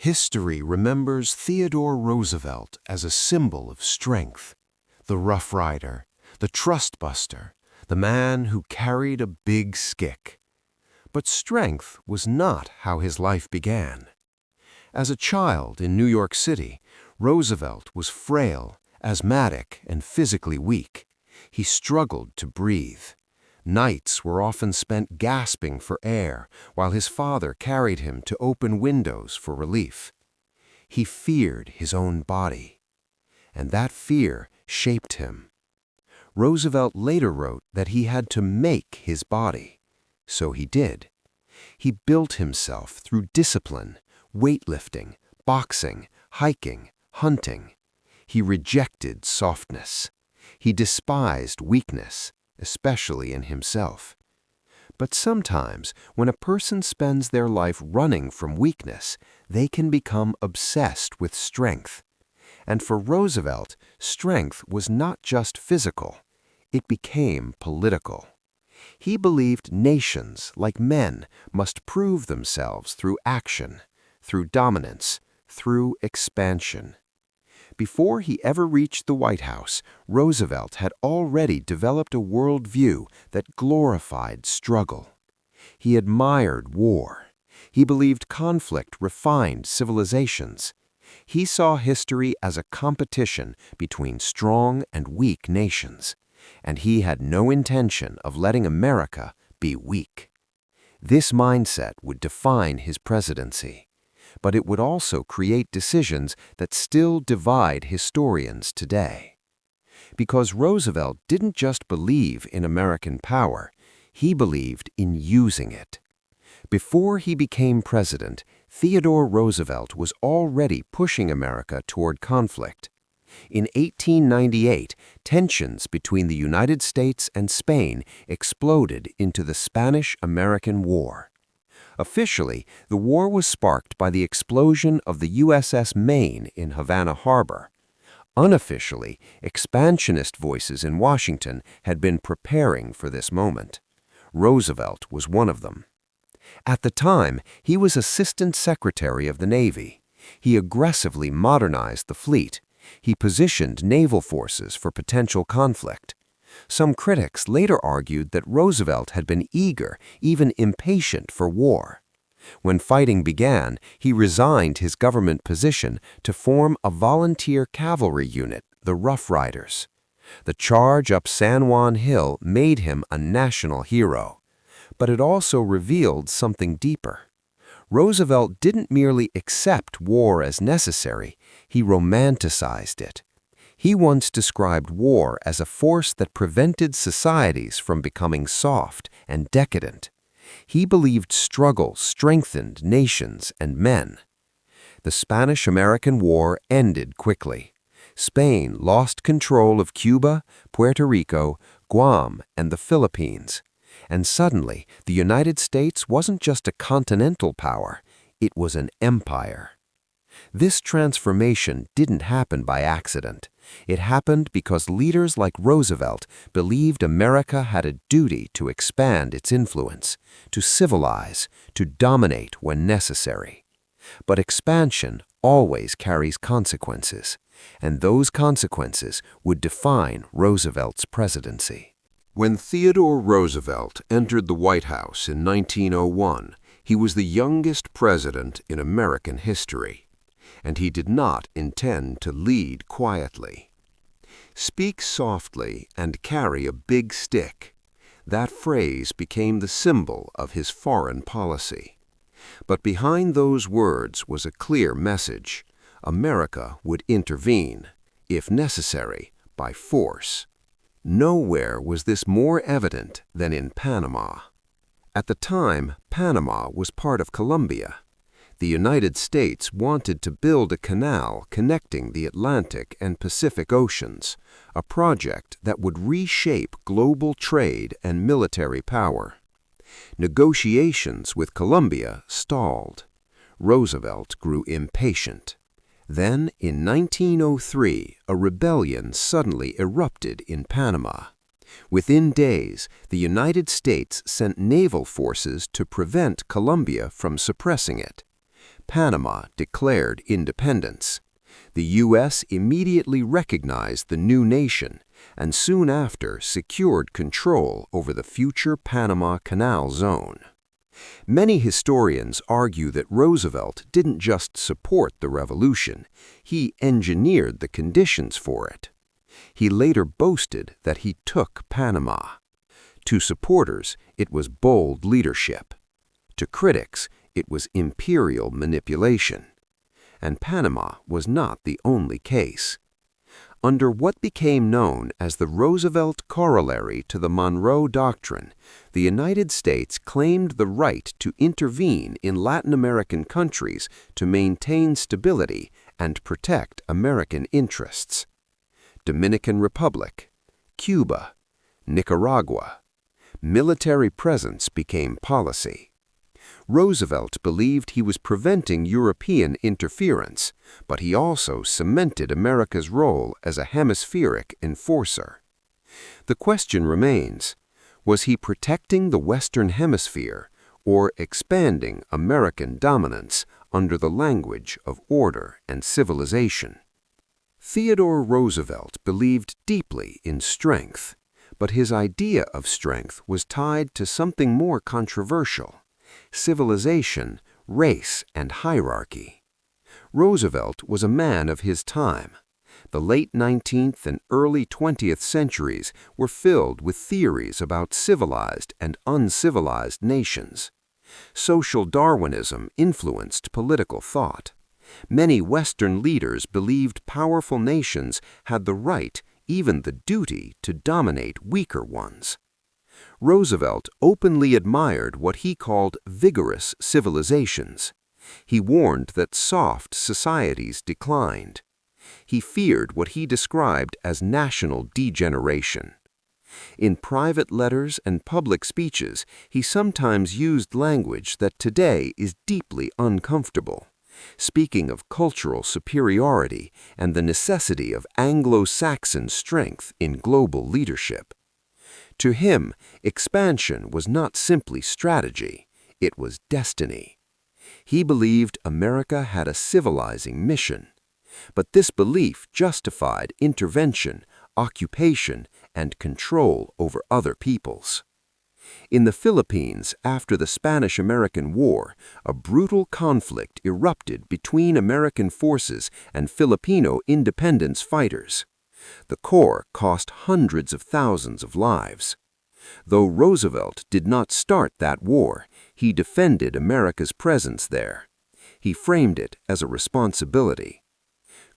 History remembers Theodore Roosevelt as a symbol of strength, the Rough Rider, the trust buster, the man who carried a big stick. But strength was not how his life began. As a child in New York City, Roosevelt was frail, asthmatic, and physically weak. He struggled to breathe. Nights were often spent gasping for air while his father carried him to open windows for relief. He feared his own body, and that fear shaped him. Roosevelt later wrote that he had to make his body. So he did. He built himself through discipline, weightlifting, boxing, hiking, hunting. He rejected softness. He despised weakness, especially in himself. But sometimes, when a person spends their life running from weakness, they can become obsessed with strength. And for Roosevelt, strength was not just physical. It became political. He believed nations, like men, must prove themselves through action, through dominance, through expansion. Before he ever reached the White House, Roosevelt had already developed a worldview that glorified struggle. He admired war. He believed conflict refined civilizations. He saw history as a competition between strong and weak nations, and he had no intention of letting America be weak. This mindset would define his presidency. But it would also create decisions that still divide historians today. Because Roosevelt didn't just believe in American power, he believed in using it. Before he became president, Theodore Roosevelt was already pushing America toward conflict. In 1898, tensions between the United States and Spain exploded into the Spanish-American War. Officially, the war was sparked by the explosion of the USS Maine in Havana Harbor. Unofficially, expansionist voices in Washington had been preparing for this moment. Roosevelt was one of them. At the time, he was Assistant Secretary of the Navy. He aggressively modernized the fleet. He positioned naval forces for potential conflict. Some critics later argued that Roosevelt had been eager, even impatient for war. When fighting began, he resigned his government position to form a volunteer cavalry unit, the Rough Riders. The charge up San Juan Hill made him a national hero. But it also revealed something deeper. Roosevelt didn't merely accept war as necessary, he romanticized it. He once described war as a force that prevented societies from becoming soft and decadent. He believed struggle strengthened nations and men. The Spanish-American War ended quickly. Spain lost control of Cuba, Puerto Rico, Guam, and the Philippines. And suddenly, the United States wasn't just a continental power, it was an empire. This transformation didn't happen by accident. It happened because leaders like Roosevelt believed America had a duty to expand its influence, to civilize, to dominate when necessary. But expansion always carries consequences, and those consequences would define Roosevelt's presidency. When Theodore Roosevelt entered the White House in 1901, he was the youngest president in American history. And he did not intend to lead quietly. Speak softly and carry a big stick. That phrase became the symbol of his foreign policy. But behind those words was a clear message. America would intervene, if necessary, by force. Nowhere was this more evident than in Panama. At the time, Panama was part of Colombia. The United States wanted to build a canal connecting the Atlantic and Pacific Oceans, a project that would reshape global trade and military power. Negotiations with Colombia stalled. Roosevelt grew impatient. Then, in 1903, a rebellion suddenly erupted in Panama. Within days, the United States sent naval forces to prevent Colombia from suppressing it. Panama declared independence. The U.S. immediately recognized the new nation and soon after secured control over the future Panama Canal zone. Many historians argue that Roosevelt didn't just support the revolution, he engineered the conditions for it. He later boasted that he took Panama. To supporters, it was bold leadership. To critics, it was imperial manipulation. And Panama was not the only case. Under what became known as the Roosevelt corollary to the Monroe Doctrine, the United States claimed the right to intervene in Latin American countries to maintain stability and protect American interests. Dominican Republic, Cuba, Nicaragua. Military presence became policy. Roosevelt believed he was preventing European interference, but he also cemented America's role as a hemispheric enforcer. The question remains, was he protecting the Western Hemisphere or expanding American dominance under the language of order and civilization? Theodore Roosevelt believed deeply in strength, but his idea of strength was tied to something more controversial: civilization, race, and hierarchy. Roosevelt was a man of his time. The late 19th and early 20th centuries were filled with theories about civilized and uncivilized nations. Social Darwinism influenced political thought. Many Western leaders believed powerful nations had the right, even the duty, to dominate weaker ones. Roosevelt openly admired what he called vigorous civilizations. He warned that soft societies declined. He feared what he described as national degeneration. In private letters and public speeches, he sometimes used language that today is deeply uncomfortable, speaking of cultural superiority and the necessity of Anglo-Saxon strength in global leadership. To him, expansion was not simply strategy, it was destiny. He believed America had a civilizing mission. But this belief justified intervention, occupation, and control over other peoples. In the Philippines, after the Spanish-American War, a brutal conflict erupted between American forces and Filipino independence fighters. The Corps cost hundreds of thousands of lives. Though Roosevelt did not start that war, he defended America's presence there. He framed it as a responsibility.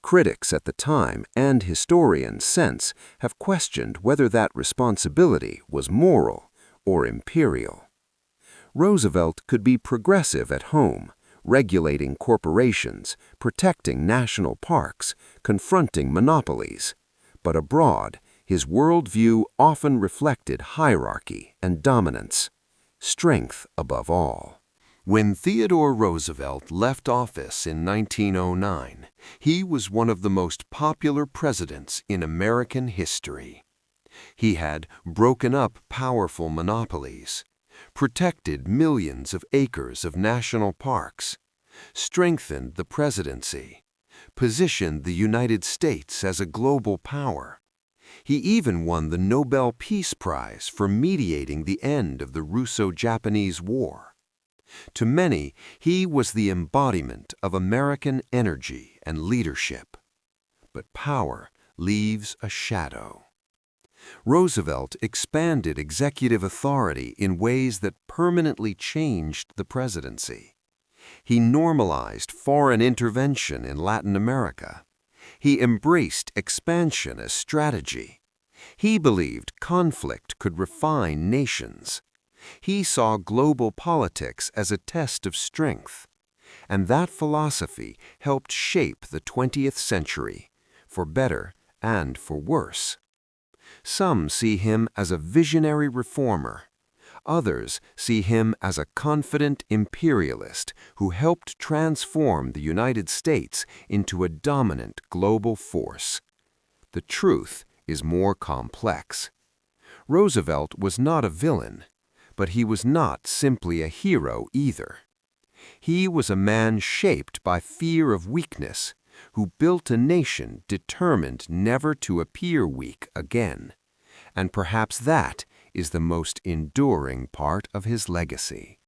Critics at the time and historians since have questioned whether that responsibility was moral or imperial. Roosevelt could be progressive at home, regulating corporations, protecting national parks, confronting monopolies. But abroad, his worldview often reflected hierarchy and dominance, strength above all. When Theodore Roosevelt left office in 1909, he was one of the most popular presidents in American history. He had broken up powerful monopolies, protected millions of acres of national parks, strengthened the presidency, positioned the United States as a global power. He even won the Nobel Peace Prize for mediating the end of the Russo-Japanese War. To many, he was the embodiment of American energy and leadership. But power leaves a shadow. Roosevelt expanded executive authority in ways that permanently changed the presidency. He normalized foreign intervention in Latin America. He embraced expansion as strategy. He believed conflict could refine nations. He saw global politics as a test of strength. And that philosophy helped shape the 20th century, for better and for worse. Some see him as a visionary reformer. Others see him as a confident imperialist who helped transform the United States into a dominant global force. The truth is more complex. Roosevelt was not a villain, but he was not simply a hero either. He was a man shaped by fear of weakness, who built a nation determined never to appear weak again. And perhaps that is the most enduring part of his legacy.